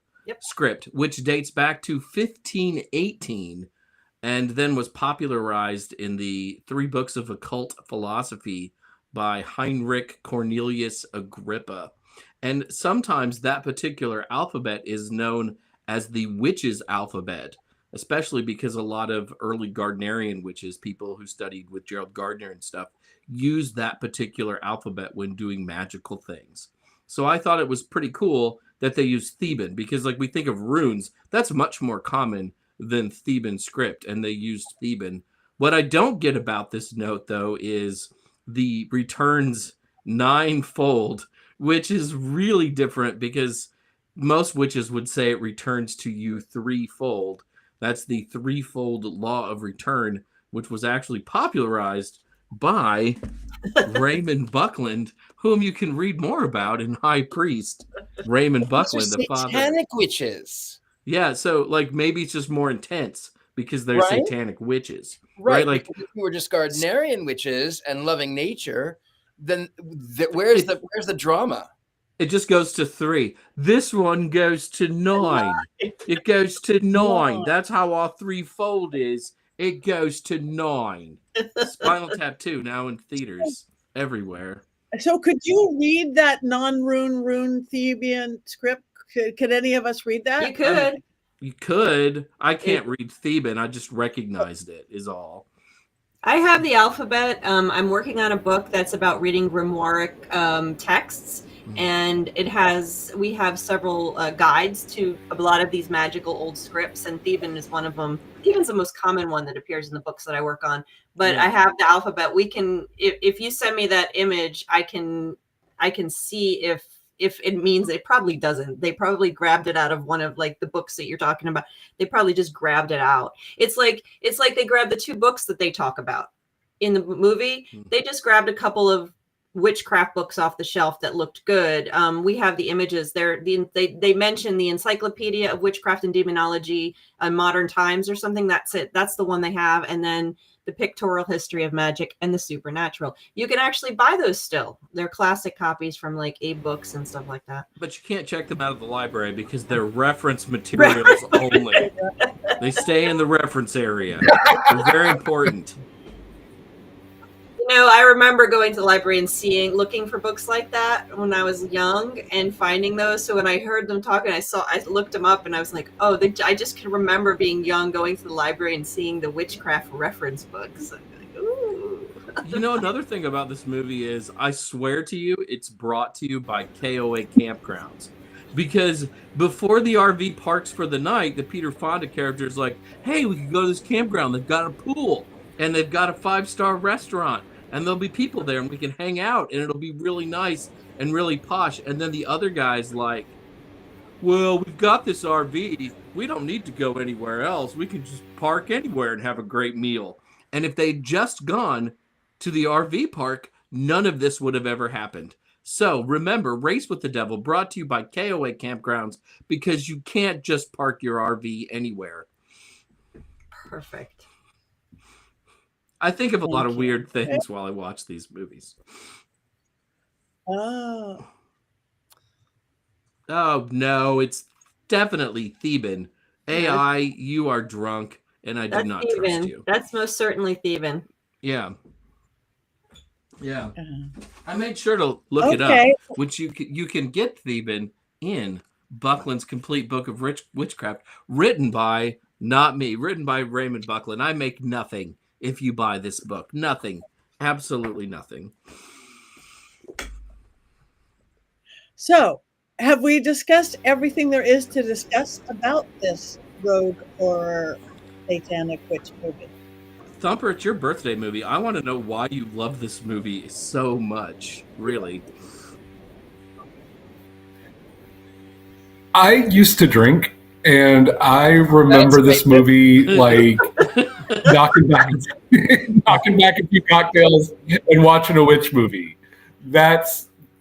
which dates back to 1518 and then was popularized in the 3 books of occult philosophy by Heinrich Cornelius Agrippa. And sometimes that particular alphabet is known as the witches' alphabet, especially because a lot of early Gardnerian witches, people who studied with Gerald Gardner and stuff, used that particular alphabet when doing magical things. So I thought it was pretty cool that they used Theban, because like we think of runes, that's much more common than Theban script, and they used Theban. What I don't get about this note, though, is the returns 9-fold, which is really different because most witches would say it returns to you 3-fold. That's the 3-fold law of return, which was actually popularized by Raymond Buckland, whom you can read more about in High Priest. Raymond Buckland, the father. Satanic witches. Yeah, so like maybe it's just more intense because they're Right? satanic witches. Right. Like If we were just Gardnerian witches and loving nature, then where's the drama? it just goes to 3. This one goes to 9. It goes to 9. That's how our 3-fold is. It goes to 9. Spinal Tap 2 now in theaters everywhere. So could you read that rune Theban script? Could any of us read that? You could. You could. I can't read Theban. I just recognized it, is all. I have the alphabet. I'm working on a book that's about reading grimoire texts, and we have several guides to a lot of these magical old scripts, and Theban is one of them. Theban's the most common one that appears in the books that I work on. But I have the alphabet. We can, if you send me that image, I can see if it means. It probably doesn't. They probably grabbed it out of one of like the books that you're talking about. They probably just grabbed it out. It's like they grabbed the 2 books that they talk about in the movie. They just grabbed a couple of witchcraft books off the shelf that looked good. We have the images there. They mention the Encyclopedia of Witchcraft and Demonology in Modern Times or something. That's it. That's the one they have. And then the Pictorial History of Magic and the Supernatural. You can actually buy those still. They're classic copies from like Abe Books and stuff like that. But you can't check them out of the library because they're reference materials only. They stay in the reference area. They're very important. You know, I remember going to the library and looking for books like that when I was young and finding those. So when I heard them talking, I looked them up and I was like, oh, I just can remember being young, going to the library and seeing the witchcraft reference books. I'm like, ooh. You know, another thing about this movie is, I swear to you, it's brought to you by KOA Campgrounds. Because before the RV parks for the night, the Peter Fonda character is like, hey, we can go to this campground. They've got a pool and they've got a 5-star restaurant. And there'll be people there and we can hang out and it'll be really nice and really posh. And then the other guy's like, well, we've got this RV. We don't need to go anywhere else. We can just park anywhere and have a great meal. And if they'd just gone to the RV park, none of this would have ever happened. So remember, Race with the Devil brought to you by KOA Campgrounds, because you can't just park your RV anywhere. Perfect. I think of a lot of weird things while I watch these movies. Oh. Oh, no, it's definitely Theban. AI, you are drunk, and I do not trust you. That's most certainly Theban. Yeah. Yeah. I made sure to look it up, which you can get Theban in Buckland's Complete Book of Witchcraft, written by, not me, written by Raymond Buckland. I make nothing if you buy this book. Nothing. Absolutely nothing. So, have we discussed everything there is to discuss about this rogue horror satanic witch movie? Thumper, it's your birthday movie. I want to know why you love this movie so much, really. I used to drink, and I remember this movie like knocking back a few cocktails and watching a witch movie.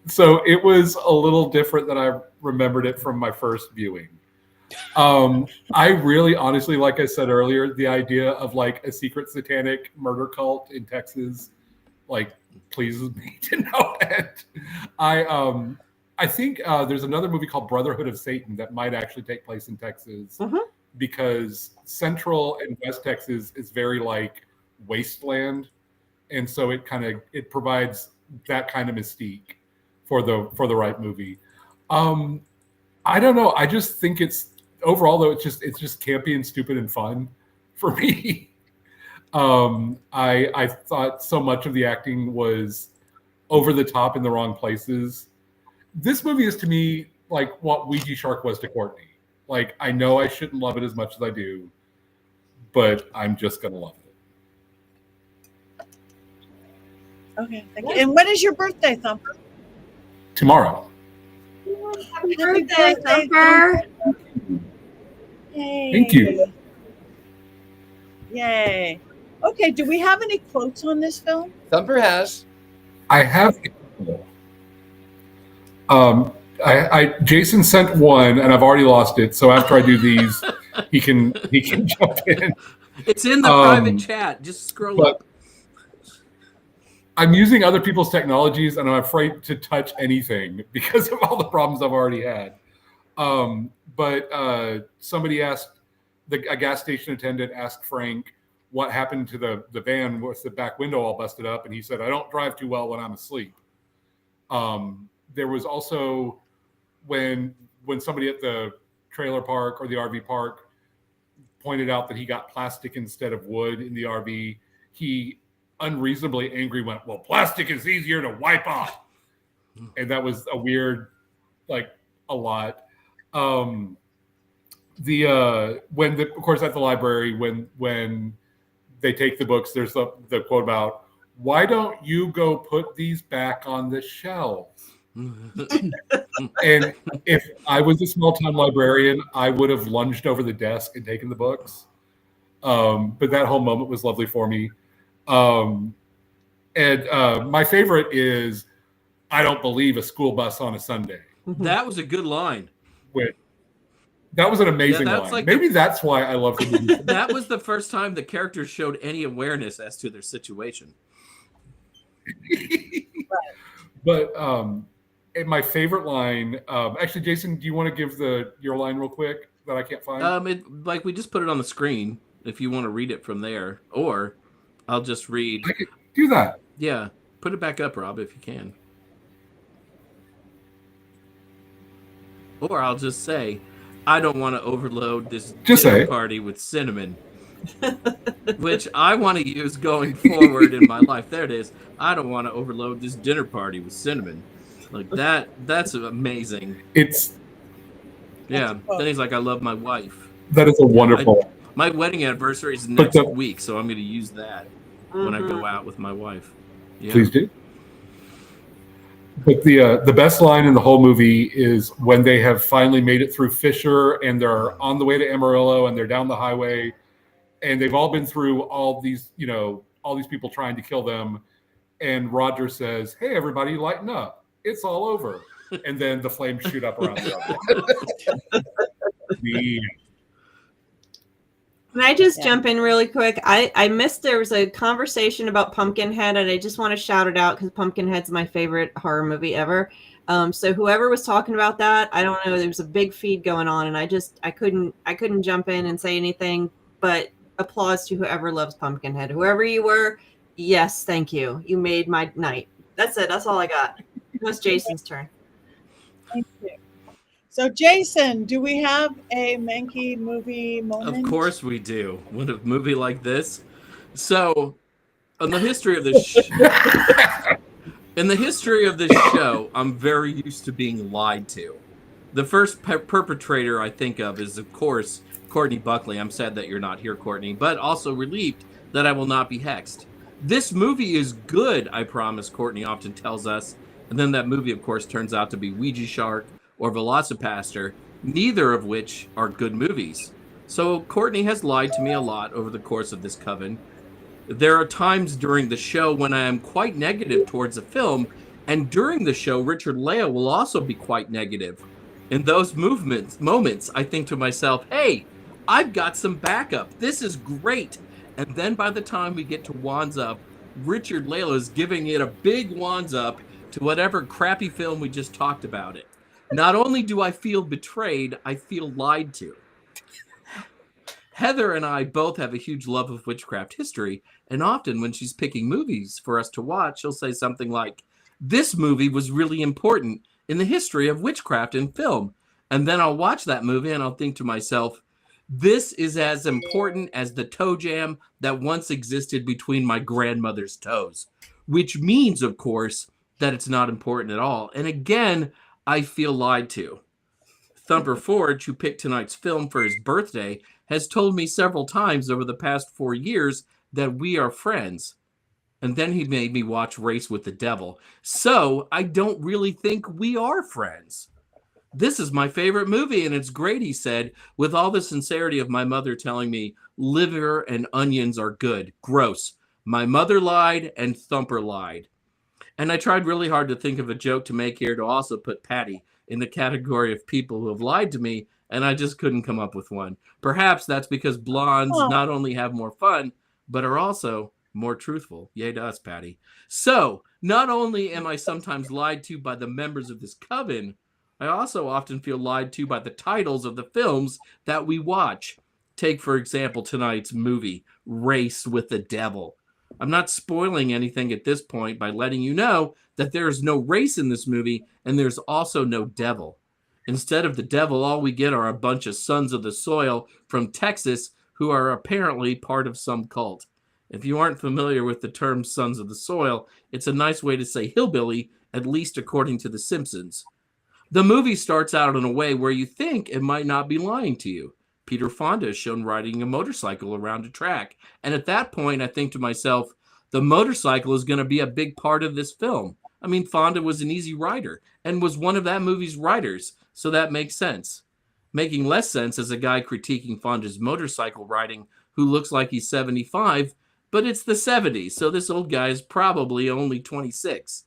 So it was a little different than I remembered it from my first viewing. I really, honestly, like I said earlier, the idea of like a secret satanic murder cult in Texas, like, pleases me to no end. I think there's another movie called Brotherhood of Satan that might actually take place in Texas Mhm. because Central and West Texas is very like wasteland, and so it provides that kind of mystique for the right movie. I don't know. I just think it's overall though it's just campy and stupid and fun for me. I thought so much of the acting was over the top in the wrong places. This movie is to me like what Ouija Shark was to Courtney. Like I know I shouldn't love it as much as I do, but I'm just gonna love it. Okay, thank you. And when is your birthday, Thumper? Tomorrow. Happy birthday, Thumper. Yay. Thank you. Yay. Okay, do we have any quotes on this film? Thumper has. I have. Jason sent one, and I've already lost it. So after I do these, he can jump in. It's in the private chat. Just scroll up. I'm using other people's technologies, and I'm afraid to touch anything because of all the problems I've already had. But somebody asked, a gas station attendant asked Frank what happened to the van with the back window all busted up, and he said, "I don't drive too well when I'm asleep." There was also when somebody at the trailer park or the RV park pointed out that he got plastic instead of wood in the RV, he unreasonably angry went, "Well, plastic is easier to wipe off," and that was a weird, like a lot. Of course at the library when they take the books, there's the quote about, "Why don't you go put these back on the shelves?" And if I was a small town librarian, I would have lunged over the desk and taken the books. But that whole moment was lovely for me. And my favorite is, "I don't believe a school bus on a Sunday." That was a good line. That was an amazing line. Like Maybe that's why I love the movie. That was the first time the characters showed any awareness as to their situation. But and my favorite line, actually, Jason, do you want to give your line real quick that I can't find? Like we just put it on the screen if you want to read it from there, or I'll just read. I could do that. Yeah, put it back up, Rob, if you can. Or I'll just say, "I don't want to overload this dinner party with cinnamon," which I want to use going forward in my life. There it is. "I don't want to overload this dinner party with cinnamon." Like that. That's amazing. Yeah. Then he's like, "I love my wife." That is a wonderful. My wedding anniversary is next week, so I'm going to use that when I go out with my wife. Yeah. Please do. But the best line in the whole movie is when they have finally made it through Fisher and they're on the way to Amarillo and they're down the highway and they've all been through all these people trying to kill them. And Roger says, "Hey, everybody, lighten up. It's all over." And then the flames shoot up around the other. Can I just jump in really quick? I missed there was a conversation about Pumpkinhead, and I just want to shout it out because Pumpkinhead's my favorite horror movie ever. So whoever was talking about that, I don't know. There was a big feed going on, and I couldn't jump in and say anything. But applause to whoever loves Pumpkinhead, whoever you were. Yes, thank you. You made my night. That's it. That's all I got. Now it's Jason's turn. Thank you. So, Jason, do we have a Mankey movie moment? Of course we do. With a movie like this. So, in the history of this show, I'm very used to being lied to. The first perpetrator I think of is, of course, Courtney Buckley. I'm sad that you're not here, Courtney, but also relieved that I will not be hexed. This movie is good, I promise, Courtney often tells us. And then that movie, of course, turns out to be Ouija Shark or Velocipaster, neither of which are good movies. So Courtney has lied to me a lot over the course of this coven. There are times during the show when I am quite negative towards a film, and during the show, Richard Lea will also be quite negative. In those moments, I think to myself, hey, I've got some backup. This is great. And then by the time we get to Wands Up, Richard Layla is giving it a big Wands Up to whatever crappy film we just talked about it. Not only do I feel betrayed, I feel lied to. Heather and I both have a huge love of witchcraft history, and often when she's picking movies for us to watch, she'll say something like, this movie was really important in the history of witchcraft in film. And then I'll watch that movie and I'll think to myself, this is as important as the toe jam that once existed between my grandmother's toes, which means, of course, that it's not important at all. And again, I feel lied to. Thumper Forge, who picked tonight's film for his birthday, has told me several times over the past 4 years that we are friends. And then he made me watch Race with the Devil. So I don't really think we are friends. This is my favorite movie, and it's great, he said, with all the sincerity of my mother telling me liver and onions are good. Gross. My mother lied, and Thumper lied. And I tried really hard to think of a joke to make here to also put Patty in the category of people who have lied to me, and I just couldn't come up with one. Perhaps that's because blondes not only have more fun, but are also more truthful. Yay to us, Patty. So, not only am I sometimes lied to by the members of this coven, I also often feel lied to by the titles of the films that we watch. Take, for example, tonight's movie, Race with the Devil. I'm not spoiling anything at this point by letting you know that there is no race in this movie, and there's also no devil. Instead of the devil, all we get are a bunch of sons of the soil from Texas who are apparently part of some cult. If you aren't familiar with the term sons of the soil, it's a nice way to say hillbilly, at least according to The Simpsons. The movie starts out in a way where you think it might not be lying to you. Peter Fonda is shown riding a motorcycle around a track. And at that point, I think to myself, the motorcycle is going to be a big part of this film. I mean, Fonda was an easy rider and was one of that movie's writers, so that makes sense. Making less sense as a guy critiquing Fonda's motorcycle riding who looks like he's 75, but it's the 70s, so this old guy is probably only 26.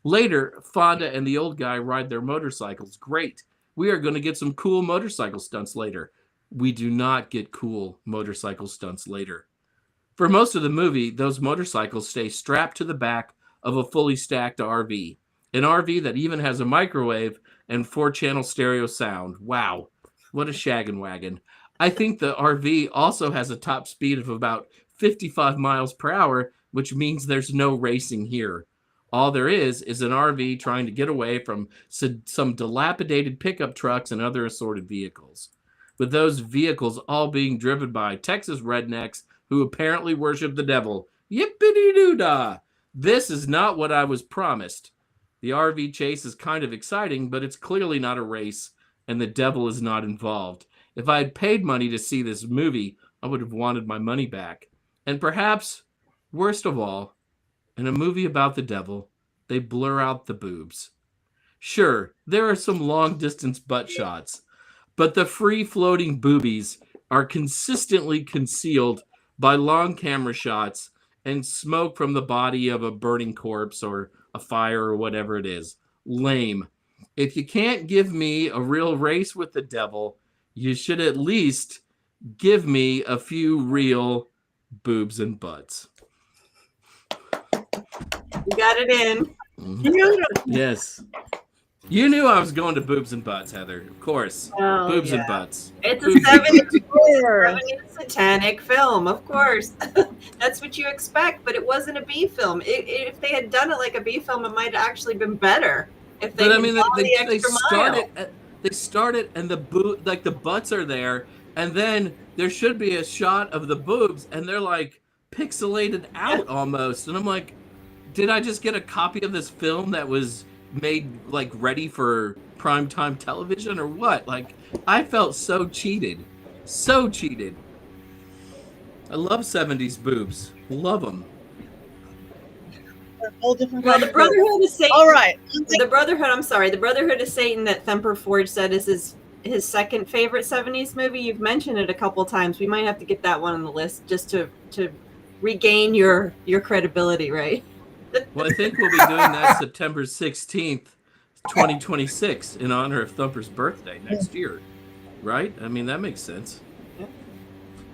Later, Fonda and the old guy ride their motorcycles. Great. We are going to get some cool motorcycle stunts later. We do not get cool motorcycle stunts later. For most of the movie, those motorcycles stay strapped to the back of a fully stacked RV. An RV that even has a microwave and 4-channel stereo sound. Wow, what a shaggin' wagon. I think the RV also has a top speed of about 55 miles per hour, which means there's no racing here. All there is an RV trying to get away from some dilapidated pickup trucks and other assorted vehicles. With those vehicles all being driven by Texas rednecks who apparently worship the devil. Yippity-doo-dah! This is not what I was promised. The RV chase is kind of exciting, but it's clearly not a race, and the devil is not involved. If I had paid money to see this movie, I would have wanted my money back. And perhaps, worst of all, in a movie about the devil, they blur out the boobs. Sure, there are some long-distance butt shots, but the free-floating boobies are consistently concealed by long camera shots and smoke from the body of a burning corpse or a fire or whatever it is. Lame. If you can't give me a real race with the devil, you should at least give me a few real boobs and butts. You got it in. Beautiful. Yes. You knew I was going to boobs and butts, Heather. Of course. Oh, boobs yeah. and butts. It's a Boobs and 70s satanic film, of course. That's what you expect, but it wasn't a B film. If they had done it like a B film, it might have actually been better. If they But I had mean, gone the they extra started. mile. They started, and the butts are there, and then there should be a shot of the boobs, and they're like pixelated out almost. And I'm like, did I just get a copy of this film that was made like ready for primetime television or what? Like, I felt so cheated. So cheated. I love 70s boobs. Love them. A whole different Well, kind the of Brotherhood of Satan. All right. The Brotherhood of Satan that Thumper Forge said is his second favorite 70s movie. You've mentioned it a couple times. We might have to get that one on the list just to regain your credibility, right? Well, I think we'll be doing that September 16th. 2026 in honor of Thumper's birthday next year, right? I mean, that makes sense.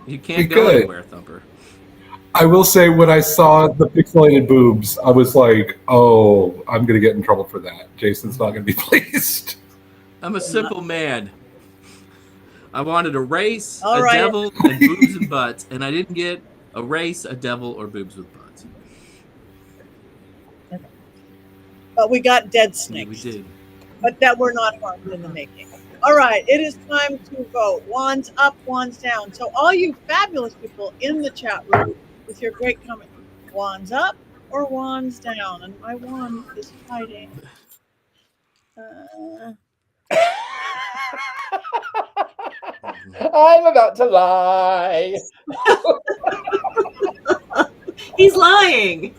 You can't We go could. anywhere, Thumper. I will say, when I saw the pixelated boobs, I was like, "Oh, I'm going to get in trouble for that. Jason's not going to be pleased." I'm a simple man. I wanted a race, All a right. devil, and boobs and butts, and I didn't get a race, a devil, or boobs with butts. But we got dead Yeah, snakes. we did. But that were not harmed in the making. All right, it is time to vote. Wands up, wands down. So all you fabulous people in the chat room with your great comment, wands up or wands down? And my wand is fighting. I'm about to lie. He's lying.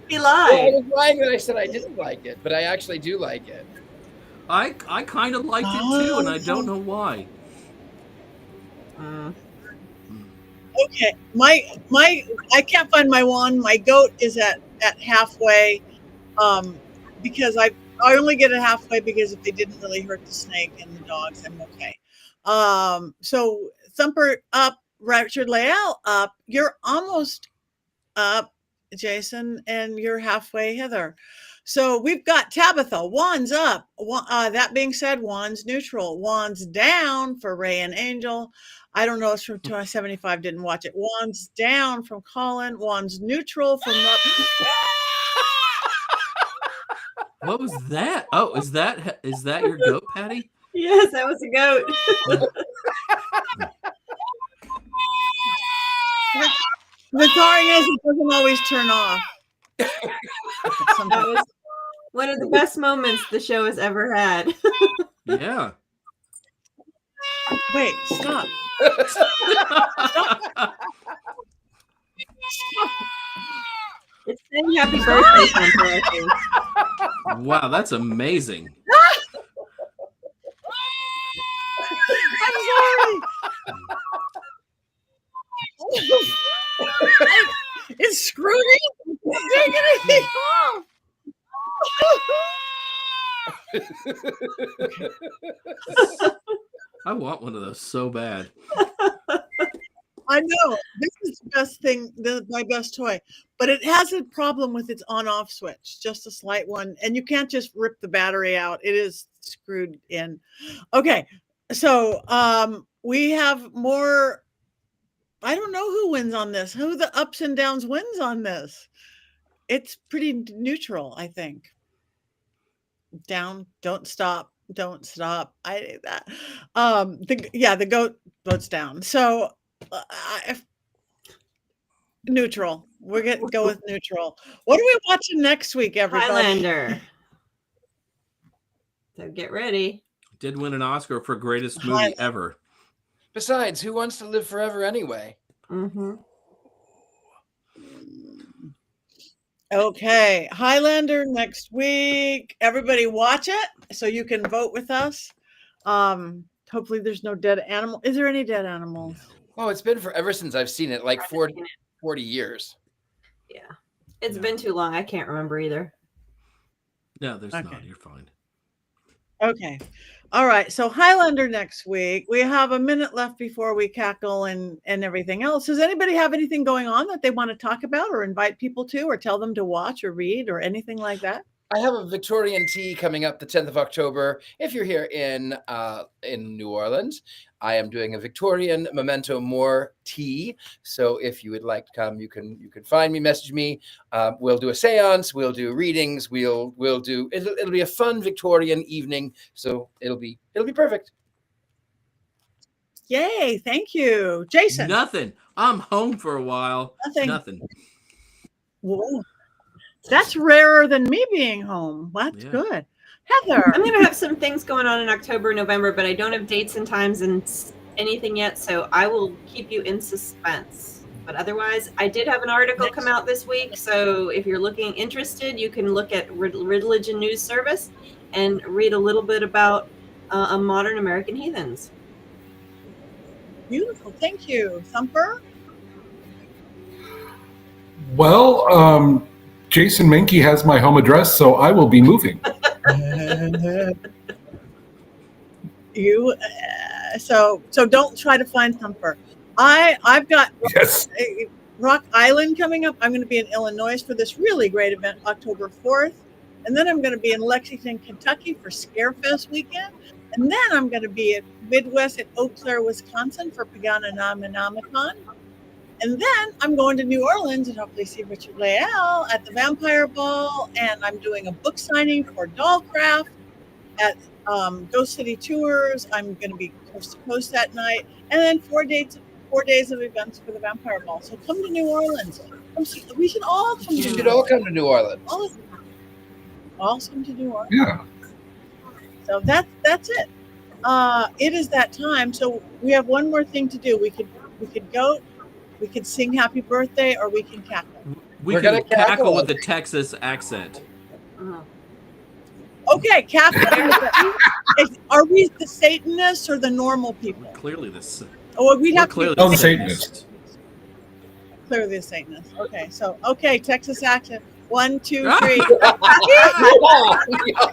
He Well, I lied. was lying that I said I didn't like it, but I actually do like it. I kind of liked it too, and I don't know why. Mm. Okay, my I can't find my wand. My goat is at halfway, because I only get it halfway because if they didn't really hurt the snake and the dogs, I'm okay. So Thumper up, Richard Lael up. You're almost up, Jason, and you're halfway, Heather. So we've got Tabitha, wands up. That being said, wands neutral. Wands down for Ray and Angel. I don't know, it's from 275, didn't watch it. Wands down from Colin. Wands neutral from Rob. What was that? Oh, is that your goat, Patty? Yes, that was a goat. The thing is, it doesn't always turn off. That was one of the best moments the show has ever had. Yeah. Wait, stop. It's saying happy birthday, Thumper, I think. Wow, that's amazing. I'm sorry. It's screwed in. Take anything off. I want one of those so bad. I know this is the best thing, my best toy, but it has a problem with its on-off switch, just a slight one, and you can't just rip the battery out. It is screwed in. Okay, so we have more. I don't know who wins on this. Who the ups and downs wins on this? It's pretty neutral, I think. Down, don't stop. Don't stop. I did that. The goat votes down. So neutral. We're gonna go with neutral. What are we watching next week, everybody? Highlander. So get ready. Did win an Oscar for greatest movie ever. Besides, who wants to live forever anyway? Mm-hmm. Okay, Highlander next week. Everybody watch it so you can vote with us. Hopefully there's no dead animal. Is there any dead animals? Oh, it's been forever since I've seen it, like 40 years. Yeah. It's been too long. I can't remember either. No, there's Okay. not. You're fine. Okay. All right. So Highlander next week. We have a minute left before we cackle and everything else. Does anybody have anything going on that they want to talk about or invite people to or tell them to watch or read or anything like that? I have a Victorian tea coming up the 10th of October. If you're here in New Orleans, I am doing a Victorian Memento Mori tea. So if you would like to come, you can find me, message me. We'll do a seance. We'll do readings. It'll be a fun Victorian evening. So it'll be perfect. Yay. Thank you. Jason. Nothing. I'm home for a while. Nothing. Whoa. That's rarer than me being home. That's good. Heather. I'm going to have some things going on in October, November, but I don't have dates and times and anything yet, so I will keep you in suspense. But otherwise, I did have an article come out this week, so if you're interested, you can look at Religion News Service and read a little bit about modern American heathens. Beautiful. Thank you. Thumper? Well, Jason Menke has my home address, so I will be moving. You so don't try to find Thumper. I've got Yes. Rock Island coming up. I'm going to be in Illinois for this really great event, October 4th. And then I'm going to be in Lexington, Kentucky for Scarefest weekend. And then I'm going to be at Midwest at Eau Claire, Wisconsin for Pagana Nominamicon. And then I'm going to New Orleans and hopefully see Richard Leal at the Vampire Ball. And I'm doing a book signing for Dollcraft at Ghost City Tours. I'm going to be coast to coast that night. And then 4 days of events for the Vampire Ball. So come to New Orleans. We should all come You to should New all Orleans. come to New Orleans. All come to New Orleans. Yeah. So that's it. It is that time. So we have one more thing to do. We could go, we could sing happy birthday, or we can cackle. We're can gonna cackle cackle. with the Texas accent. Okay, cackle. Are we the Satanists or the normal people? Clearly this. Oh, we'd We're have to clearly be Oh, the Satanist. clearly the Satanists. Okay, Texas accent. 1, 2, Ah. 3. Yeah.